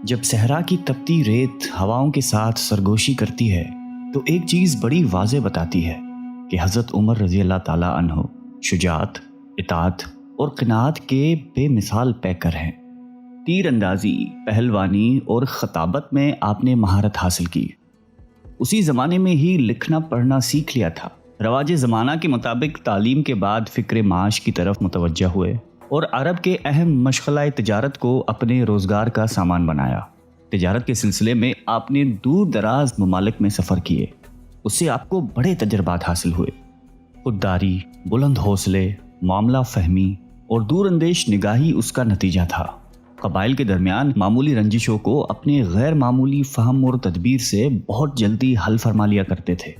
جب صحرا کی تپتی ریت ہواؤں کے ساتھ سرگوشی کرتی ہے تو ایک چیز بڑی واضح بتاتی ہے کہ حضرت عمر رضی اللہ تعالیٰ عنہ شجاعت، اطاعت اور قناعت کے بے مثال پیکر ہیں۔ تیر اندازی، پہلوانی اور خطابت میں آپ نے مہارت حاصل کی۔ اسی زمانے میں ہی لکھنا پڑھنا سیکھ لیا تھا۔ رواج زمانہ کے مطابق تعلیم کے بعد فکر معاش کی طرف متوجہ ہوئے اور عرب کے اہم مشغلہ تجارت کو اپنے روزگار کا سامان بنایا۔ تجارت کے سلسلے میں آپ نے دور دراز ممالک میں سفر کیے، اس سے آپ کو بڑے تجربات حاصل ہوئے۔ خودداری، بلند حوصلے، معاملہ فہمی اور دور اندیش نگاہی اس کا نتیجہ تھا۔ قبائل کے درمیان معمولی رنجشوں کو اپنے غیر معمولی فہم اور تدبیر سے بہت جلدی حل فرما لیا کرتے تھے۔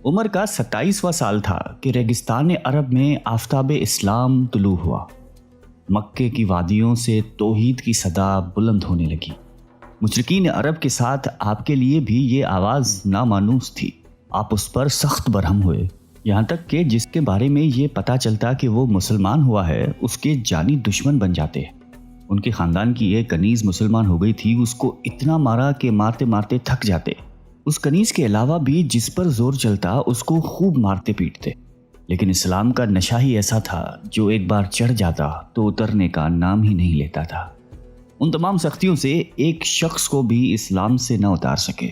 عمر کا 27واں سال تھا کہ ریگستان عرب میں آفتاب اسلام طلوع ہوا۔ مکے کی وادیوں سے توحید کی صدا بلند ہونے لگی۔ مشرکین عرب کے ساتھ آپ کے لیے بھی یہ آواز نامانوس تھی۔ آپ اس پر سخت برہم ہوئے، یہاں تک کہ جس کے بارے میں یہ پتہ چلتا کہ وہ مسلمان ہوا ہے اس کے جانی دشمن بن جاتے۔ ان کے خاندان کی ایک کنیز مسلمان ہو گئی تھی، اس کو اتنا مارا کہ مارتے مارتے تھک جاتے۔ اس کنیز کے علاوہ بھی جس پر زور چلتا اس کو خوب مارتے پیٹتے، لیکن اسلام کا نشہ ہی ایسا تھا جو ایک بار چڑھ جاتا تو اترنے کا نام ہی نہیں لیتا تھا۔ ان تمام سختیوں سے ایک شخص کو بھی اسلام سے نہ اتار سکے۔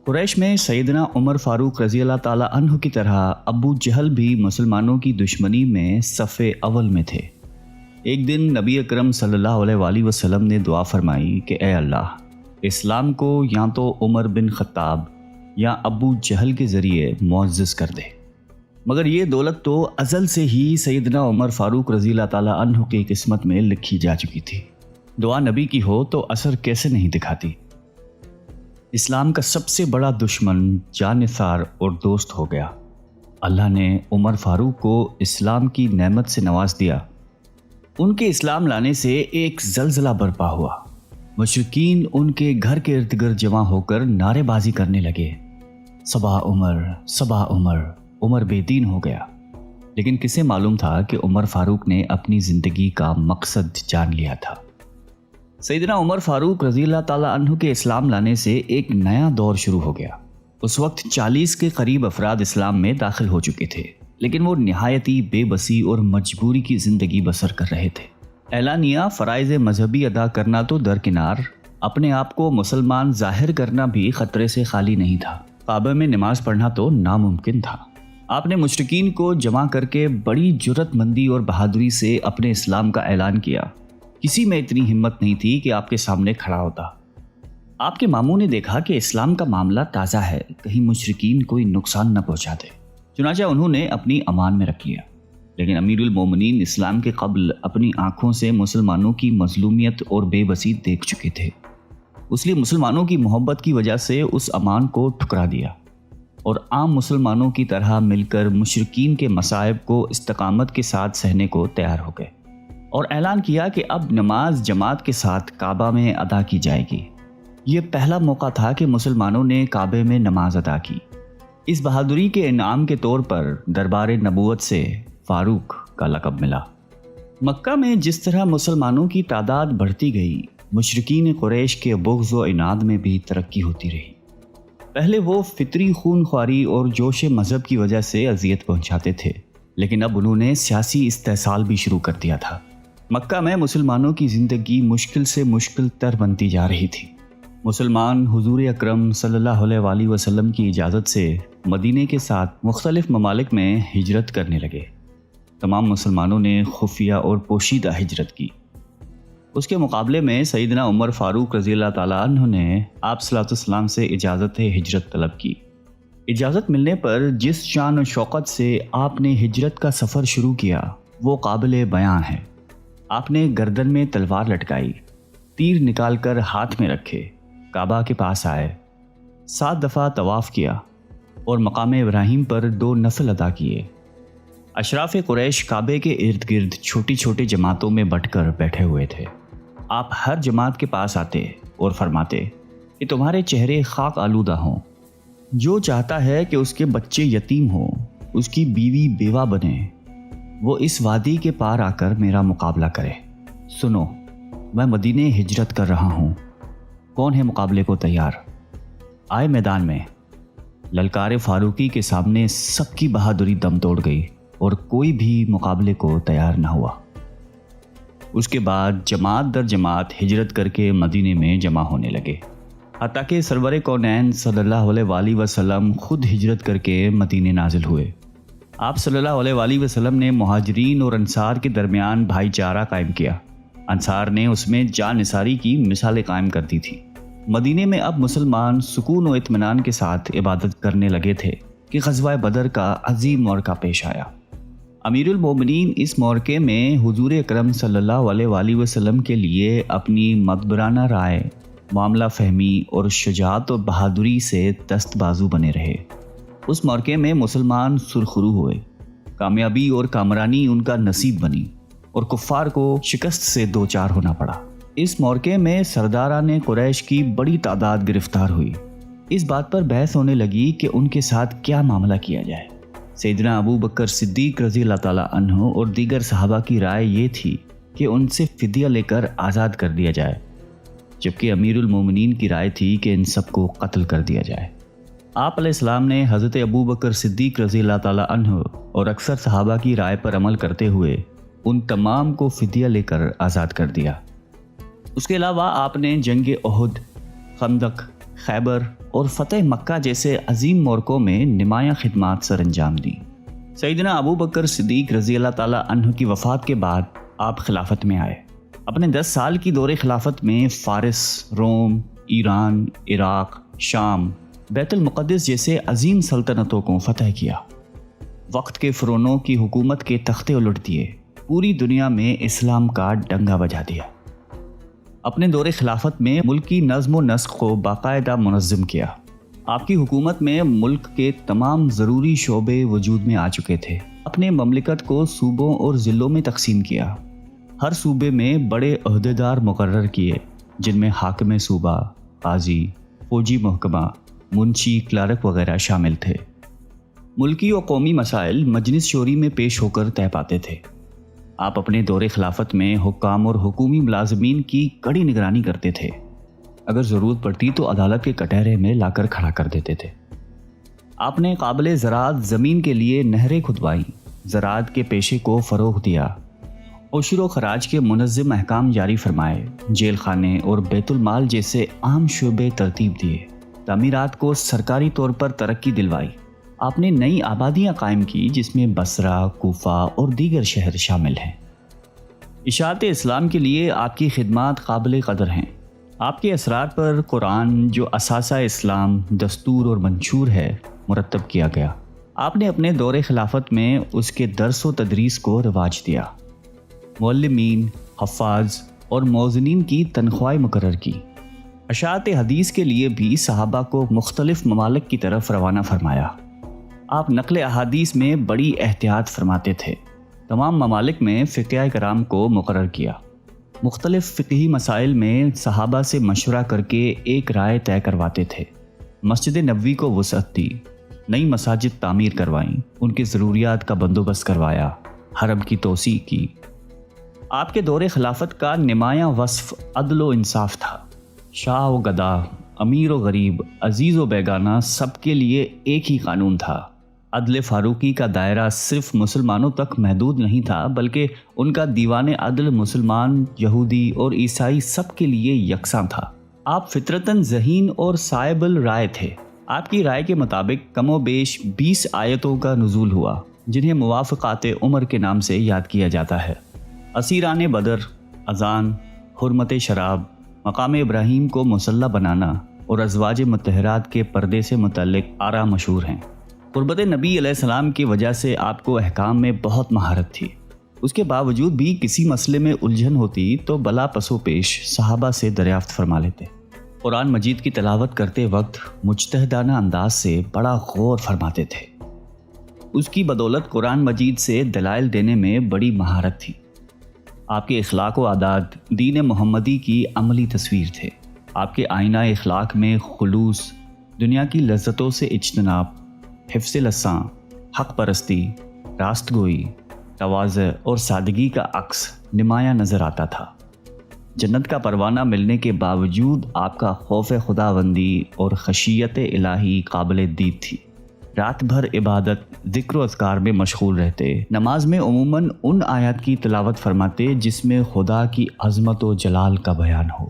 قریش میں سیدنا عمر فاروق رضی اللہ تعالیٰ عنہ کی طرح ابو جہل بھی مسلمانوں کی دشمنی میں صف اول میں تھے۔ ایک دن نبی اکرم صلی اللہ علیہ وآلہ وسلم نے دعا فرمائی کہ اے اللہ، اسلام کو یا تو عمر بن خطاب یا ابو جہل کے ذریعے معزز کر دے۔ مگر یہ دولت تو ازل سے ہی سیدنا عمر فاروق رضی اللہ تعالیٰ عنہ کی قسمت میں لکھی جا چکی تھی۔ دعا نبی کی ہو تو اثر کیسے نہیں دکھاتی۔ اسلام کا سب سے بڑا دشمن جانثار اور دوست ہو گیا۔ اللہ نے عمر فاروق کو اسلام کی نعمت سے نواز دیا۔ ان کے اسلام لانے سے ایک زلزلہ برپا ہوا۔ مشرکین ان کے گھر کے ارد گرد جمع ہو کر نعرے بازی کرنے لگے، صبا عمر، صبا عمر، عمر بے دین ہو گیا۔ لیکن کسے معلوم تھا کہ عمر فاروق نے اپنی زندگی کا مقصد جان لیا تھا۔ سیدنا عمر فاروق رضی اللہ تعالیٰ عنہ کے اسلام لانے سے ایک نیا دور شروع ہو گیا۔ اس وقت 40 کے قریب افراد اسلام میں داخل ہو چکے تھے، لیکن وہ نہایتی بے بسی اور مجبوری کی زندگی بسر کر رہے تھے۔ اعلانیہ فرائض مذہبی ادا کرنا تو درکنار، اپنے آپ کو مسلمان ظاہر کرنا بھی خطرے سے خالی نہیں تھا۔ کعبہ میں نماز پڑھنا تو ناممکن تھا۔ آپ نے مشرکین کو جمع کر کے بڑی جرأت مندی اور بہادری سے اپنے اسلام کا اعلان کیا۔ کسی میں اتنی ہمت نہیں تھی کہ آپ کے سامنے کھڑا ہوتا۔ آپ کے ماموں نے دیکھا کہ اسلام کا معاملہ تازہ ہے، کہیں مشرکین کوئی نقصان نہ پہنچاتے، چنانچہ انہوں نے اپنی امان میں رکھ لیا۔ لیکن امیر المومنین اسلام کے قبل اپنی آنکھوں سے مسلمانوں کی مظلومیت اور بے بسی دیکھ چکے تھے، اس لیے مسلمانوں کی محبت کی وجہ سے اس امان کو ٹھکرا دیا اور عام مسلمانوں کی طرح مل کر مشرکین کے مصائب کو استقامت کے ساتھ سہنے کو تیار ہو گئے، اور اعلان کیا کہ اب نماز جماعت کے ساتھ کعبہ میں ادا کی جائے گی۔ یہ پہلا موقع تھا کہ مسلمانوں نے کعبے میں نماز ادا کی۔ اس بہادری کے انعام کے طور پر دربار نبوت سے فاروق کا لقب ملا۔ مکہ میں جس طرح مسلمانوں کی تعداد بڑھتی گئی، مشرکین قریش کے بغض و عناد میں بھی ترقی ہوتی رہی۔ پہلے وہ فطری خون خواری اور جوش مذہب کی وجہ سے اذیت پہنچاتے تھے، لیکن اب انہوں نے سیاسی استحصال بھی شروع کر دیا تھا۔ مکہ میں مسلمانوں کی زندگی مشکل سے مشکل تر بنتی جا رہی تھی۔ مسلمان حضور اکرم صلی اللہ علیہ وآلہ وسلم کی اجازت سے مدینے کے ساتھ مختلف ممالک میں ہجرت کرنے لگے۔ تمام مسلمانوں نے خفیہ اور پوشیدہ ہجرت کی۔ اس کے مقابلے میں سیدنا عمر فاروق رضی اللہ تعالیٰ عنہ نے آپ صلی اللہ علیہ وسلم سے اجازت ہجرت طلب کی۔ اجازت ملنے پر جس شان و شوقت سے آپ نے ہجرت کا سفر شروع کیا وہ قابل بیان ہے۔ آپ نے گردن میں تلوار لٹکائی، تیر نکال کر ہاتھ میں رکھے، کعبہ کے پاس آئے، 7 دفعہ طواف کیا اور مقام ابراہیم پر 2 نفل ادا کیے۔ اشراف قریش کعبے کے ارد گرد چھوٹی چھوٹی جماعتوں میں بٹ کر بیٹھے ہوئے تھے۔ آپ ہر جماعت کے پاس آتے اور فرماتے کہ تمہارے چہرے خاک آلودہ ہوں، جو چاہتا ہے کہ اس کے بچے یتیم ہوں، اس کی بیوی بیوہ بنے، وہ اس وادی کے پار آ کر میرا مقابلہ کرے۔ سنو، میں مدینے ہجرت کر رہا ہوں، کون ہے مقابلے کو تیار؟ آئے میدان میں۔ للکار فاروقی کے سامنے سب کی بہادری دم توڑ گئی اور کوئی بھی مقابلے کو تیار نہ ہوا۔ اس کے بعد جماعت در جماعت ہجرت کر کے مدینے میں جمع ہونے لگے، حتیٰ کہ سرور کونین صلی اللہ علیہ وآلہ وسلم خود ہجرت کر کے مدینے نازل ہوئے۔ آپ صلی اللہ علیہ وآلہ وسلم نے مہاجرین اور انصار کے درمیان بھائی چارہ قائم کیا۔ انصار نے اس میں جان نثاری کی مثالیں قائم کر دی تھی۔ مدینے میں اب مسلمان سکون و اطمینان کے ساتھ عبادت کرنے لگے تھے کہ غزوہ بدر کا عظیم موقع پیش آیا۔ امیر المومنین اس موقع میں حضور اکرم صلی اللہ علیہ وآلہ وسلم کے لیے اپنی مدبرانہ رائے، معاملہ فہمی اور شجاعت و بہادری سے دست بازو بنے رہے۔ اس موقع میں مسلمان سرخرو ہوئے، کامیابی اور کامرانی ان کا نصیب بنی اور کفار کو شکست سے دوچار ہونا پڑا۔ اس موقع میں سرداران قریش کی بڑی تعداد گرفتار ہوئی۔ اس بات پر بحث ہونے لگی کہ ان کے ساتھ کیا معاملہ کیا جائے۔ سیدنا ابو بکر صدیق رضی اللہ تعالیٰ عنہ اور دیگر صحابہ کی رائے یہ تھی کہ ان سے فدیہ لے کر آزاد کر دیا جائے، جبکہ امیر المومنین کی رائے تھی کہ ان سب کو قتل کر دیا جائے۔ آپ علیہ السلام نے حضرت ابو بکر صدیق رضی اللہ تعالیٰ عنہ اور اکثر صحابہ کی رائے پر عمل کرتے ہوئے ان تمام کو فدیہ لے کر آزاد کر دیا۔ اس کے علاوہ آپ نے جنگ احد، خندق، خیبر اور فتح مکہ جیسے عظیم موقعوں میں نمایاں خدمات سر انجام دیں۔ سیدنا ابو بکر صدیق رضی اللہ تعالیٰ عنہ کی وفات کے بعد آپ خلافت میں آئے۔ اپنے 10 سال کی دور خلافت میں فارس، روم، ایران، عراق، شام، بیت المقدس جیسے عظیم سلطنتوں کو فتح کیا۔ وقت کے فرعونوں کی حکومت کے تختے الٹ دیے، پوری دنیا میں اسلام کا ڈنگا بجا دیا۔ اپنے دور خلافت میں ملکی نظم و نسق کو باقاعدہ منظم کیا۔ آپ کی حکومت میں ملک کے تمام ضروری شعبے وجود میں آ چکے تھے۔ اپنے مملکت کو صوبوں اور ضلعوں میں تقسیم کیا۔ ہر صوبے میں بڑے عہدیدار مقرر کیے، جن میں حاکم صوبہ، قاضی، فوجی محکمہ، منشی، کلارک وغیرہ شامل تھے۔ ملکی و قومی مسائل مجلس شوری میں پیش ہو کر طے پاتے تھے۔ آپ اپنے دور خلافت میں حکام اور حکومی ملازمین کی کڑی نگرانی کرتے تھے۔ اگر ضرورت پڑتی تو عدالت کے کٹہرے میں لا کر کھڑا کر دیتے تھے۔ آپ نے قابل زراعت زمین کے لیے نہریں کھدوائیں، زراعت کے پیشے کو فروغ دیا، عشر و خراج کے منظم احکام جاری فرمائے، جیل خانے اور بیت المال جیسے عام شعبے ترتیب دیے، تعمیرات کو سرکاری طور پر ترقی دلوائی۔ آپ نے نئی آبادیاں قائم کی جس میں بصرہ، کوفہ اور دیگر شہر شامل ہیں۔ اشاعت اسلام کے لیے آپ کی خدمات قابل قدر ہیں۔ آپ کے اثرار پر قرآن، جو اساسہ اسلام، دستور اور منشور ہے، مرتب کیا گیا۔ آپ نے اپنے دور خلافت میں اس کے درس و تدریس کو رواج دیا۔ معلمین، حفاظ اور موزنین کی تنخواہیں مقرر کی۔ اشاعت حدیث کے لیے بھی صحابہ کو مختلف ممالک کی طرف روانہ فرمایا۔ آپ نقل احادیث میں بڑی احتیاط فرماتے تھے۔ تمام ممالک میں فقیہ کرام کو مقرر کیا۔ مختلف فقہی مسائل میں صحابہ سے مشورہ کر کے ایک رائے طے کرواتے تھے۔ مسجد نبوی کو وسعت دی، نئی مساجد تعمیر کروائیں، ان کی ضروریات کا بندوبست کروایا، حرم کی توسیع کی۔ آپ کے دور خلافت کا نمایاں وصف عدل و انصاف تھا۔ شاہ و گدا، امیر و غریب، عزیز و بیگانہ، سب کے لیے ایک ہی قانون تھا۔ عدل فاروقی کا دائرہ صرف مسلمانوں تک محدود نہیں تھا، بلکہ ان کا دیوان عدل مسلمان، یہودی اور عیسائی سب کے لیے یکساں تھا۔ آپ فطرتاً ذہین اور صائب الرائے تھے۔ آپ کی رائے کے مطابق کم و بیش 20 آیتوں کا نزول ہوا، جنہیں موافقات عمر کے نام سے یاد کیا جاتا ہے۔ اسیران بدر، اذان، حرمت شراب، مقام ابراہیم کو مسلح بنانا اور ازواج مطہرات کے پردے سے متعلق آراء مشہور ہیں۔ قربت نبی علیہ السلام کی وجہ سے آپ کو احکام میں بہت مہارت تھی۔ اس کے باوجود بھی کسی مسئلے میں الجھن ہوتی تو بلا پسو پیش صحابہ سے دریافت فرما لیتے۔ قرآن مجید کی تلاوت کرتے وقت مجتہدانہ انداز سے بڑا غور فرماتے تھے۔ اس کی بدولت قرآن مجید سے دلائل دینے میں بڑی مہارت تھی۔ آپ کے اخلاق و عادات دین محمدی کی عملی تصویر تھے۔ آپ کے آئینہ اخلاق میں خلوص، دنیا کی لذتوں سے اجتناب، حفظ لساں، حق پرستی، راست گوئی، تواضع اور سادگی کا عکس نمایاں نظر آتا تھا۔ جنت کا پروانہ ملنے کے باوجود آپ کا خوف خداوندی اور خشیت الہی قابل دید تھی۔ رات بھر عبادت، ذکر و اذکار میں مشغول رہتے، نماز میں عموماً ان آیات کی تلاوت فرماتے جس میں خدا کی عظمت و جلال کا بیان ہو۔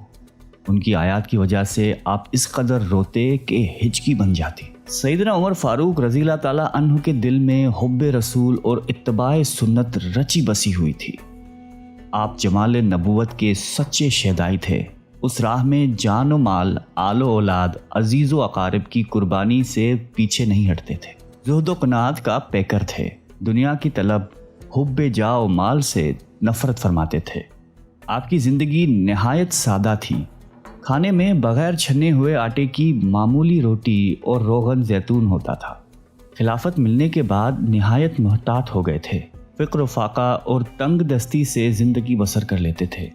ان کی آیات کی وجہ سے آپ اس قدر روتے کہ ہچکی بن جاتی۔ سیدنا عمر فاروق رضی اللہ تعالیٰ عنہ کے دل میں حب رسول اور اتباع سنت رچی بسی ہوئی تھی۔ آپ جمال نبوت کے سچے شیدائی تھے۔ اس راہ میں جان و مال، آل و اولاد، عزیز و اقارب کی قربانی سے پیچھے نہیں ہٹتے تھے۔ زہد و قناعت کا پیکر تھے۔ دنیا کی طلب، حب جا و مال سے نفرت فرماتے تھے۔ آپ کی زندگی نہایت سادہ تھی۔ کھانے میں بغیر چھنے ہوئے آٹے کی معمولی روٹی اور روغن زیتون ہوتا تھا۔ خلافت ملنے کے بعد نہایت محتاط ہو گئے تھے۔ فقر و فاقہ اور تنگ دستی سے زندگی بسر کر لیتے تھے۔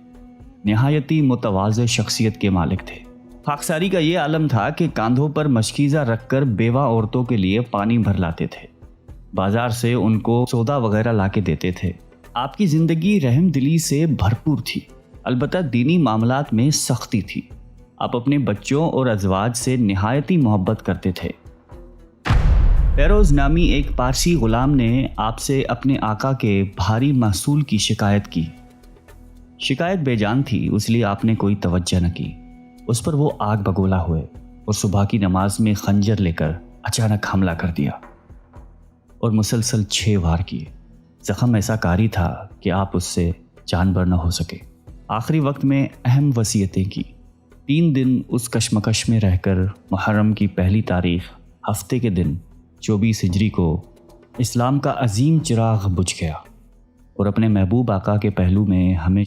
نہایتی متواضع شخصیت کے مالک تھے۔ خاکساری کا یہ عالم تھا کہ کاندھوں پر مشکیزہ رکھ کر بیوہ عورتوں کے لیے پانی بھر لاتے تھے۔ بازار سے ان کو سودا وغیرہ لا کے دیتے تھے۔ آپ کی زندگی رحم دلی سے بھرپور تھی، البتہ دینی معاملات میں سختی تھی۔ آپ اپنے بچوں اور ازواج سے نہایتی محبت کرتے تھے۔ فیروز نامی ایک پارسی غلام نے آپ سے اپنے آقا کے بھاری محصول کی شکایت کی۔ شکایت بے جان تھی، اس لیے آپ نے کوئی توجہ نہ کی۔ اس پر وہ آگ بگولا ہوئے اور صبح کی نماز میں خنجر لے کر اچانک حملہ کر دیا اور مسلسل 6 وار کیے۔ زخم ایسا کاری تھا کہ آپ اس سے جان بر نہ ہو سکے۔ آخری وقت میں اہم وصیتیں کی۔ 3 دن اس کشمکش میں رہ کر محرم کی پہلی تاریخ ہفتے کے دن 24 ہجری کو اسلام کا عظیم چراغ بجھ گیا اور اپنے محبوب آقا کے پہلو میں ہمیں